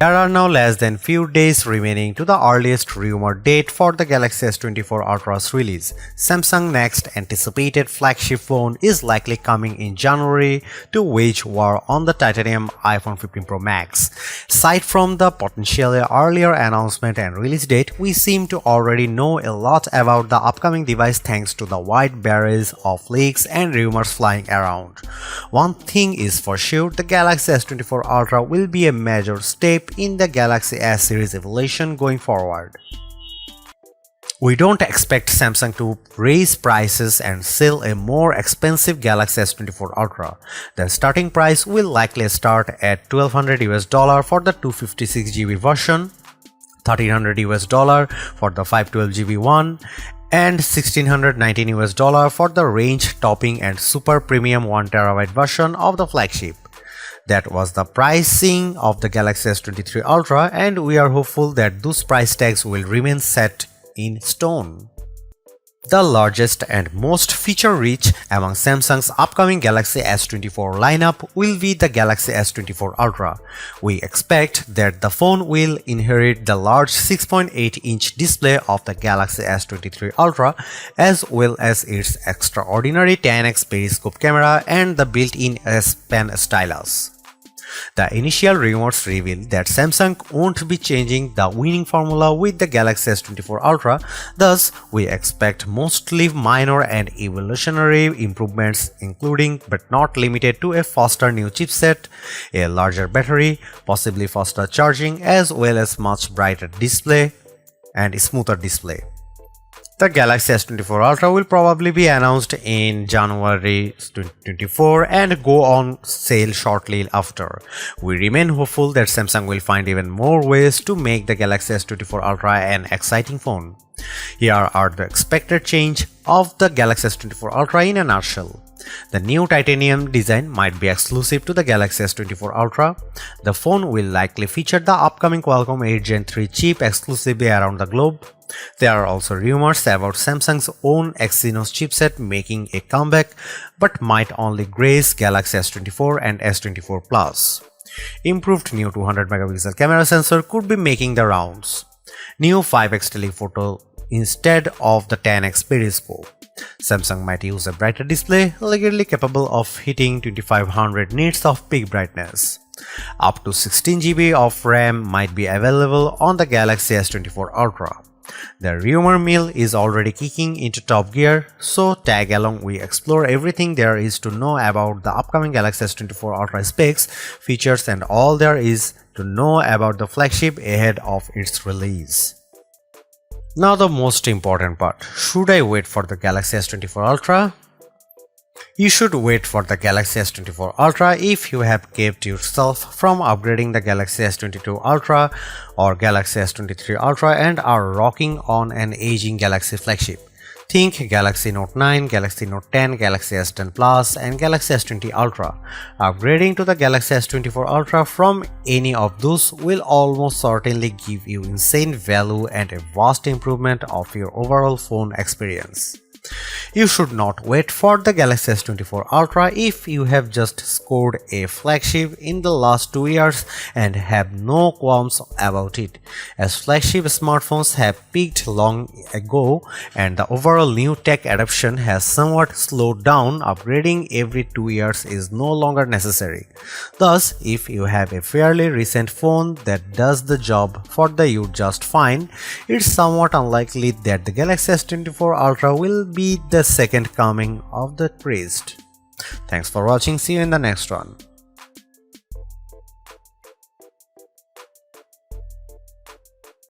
There are now less than few days remaining to the earliest rumored date for the Galaxy S24 Ultra's release. Samsung's next anticipated flagship phone is likely coming in January to wage war on the titanium iPhone 15 Pro Max. Aside from the potentially earlier announcement and release date, we seem to already know a lot about the upcoming device thanks to the wide barrage of leaks and rumors flying around. One thing is for sure, the Galaxy S24 Ultra will be a major step in the Galaxy S series evolution going forward. We don't expect Samsung to raise prices and sell a more expensive Galaxy S24 Ultra. The starting price will likely start at $1,200 for the 256GB version, $1,300 for the 512GB one, and $1,619 for the range-topping and super premium 1TB version of the flagship. That was the pricing of the Galaxy S23 Ultra, and we are hopeful that those price tags will remain set in stone. The largest and most feature-rich among Samsung's upcoming Galaxy S24 lineup will be the Galaxy S24 Ultra. We expect that the phone will inherit the large 6.8-inch display of the Galaxy S23 Ultra, as well as its extraordinary 10x periscope camera and the built-in S Pen stylus. The initial rumors reveal that Samsung won't be changing the winning formula with the Galaxy S24 Ultra, thus we expect mostly minor and evolutionary improvements, including but not limited to a faster new chipset, a larger battery, possibly faster charging, as well as much brighter display and smoother display. The Galaxy S24 Ultra will probably be announced in January 2024 and go on sale shortly after. We remain hopeful that Samsung will find even more ways to make the Galaxy S24 Ultra an exciting phone. Here are the expected change of the Galaxy S24 Ultra in a nutshell. The new titanium design might be exclusive to the Galaxy S24 Ultra. The phone will likely feature the upcoming Qualcomm 8 Gen 3 chip exclusively around the globe. There are also rumors about Samsung's own Exynos chipset making a comeback, but might only grace Galaxy S24 and S24 Plus. Improved new 200MP camera sensor could be making the rounds. New 5x telephoto instead of the 10x periscope. Samsung might use a brighter display, legally capable of hitting 2500 nits of peak brightness. Up to 16GB of RAM might be available on the Galaxy S24 Ultra. The rumor mill is already kicking into top gear, so tag along we explore everything there is to know about the upcoming Galaxy S24 Ultra specs, features, and all there is to know about the flagship ahead of its release. Now the most important part, should I wait for the Galaxy S24 Ultra? You should wait for the Galaxy S24 Ultra if you have kept yourself from upgrading the Galaxy S22 Ultra or Galaxy S23 Ultra and are rocking on an aging Galaxy flagship. Think Galaxy Note 9, Galaxy Note 10, Galaxy S10 Plus, and Galaxy S20 Ultra. Upgrading to the Galaxy S24 Ultra from any of those will almost certainly give you insane value and a vast improvement of your overall phone experience. You should not wait for the Galaxy S24 Ultra if you have just scored a flagship in the last 2 years and have no qualms about it, as flagship smartphones have peaked long ago and the overall new tech adoption has somewhat slowed down. Upgrading every 2 years is no longer necessary. Thus, if you have a fairly recent phone that does the job for you just fine, it's somewhat unlikely that the Galaxy S24 Ultra will be the second coming of the priest. Thanks for watching. See you in the next one.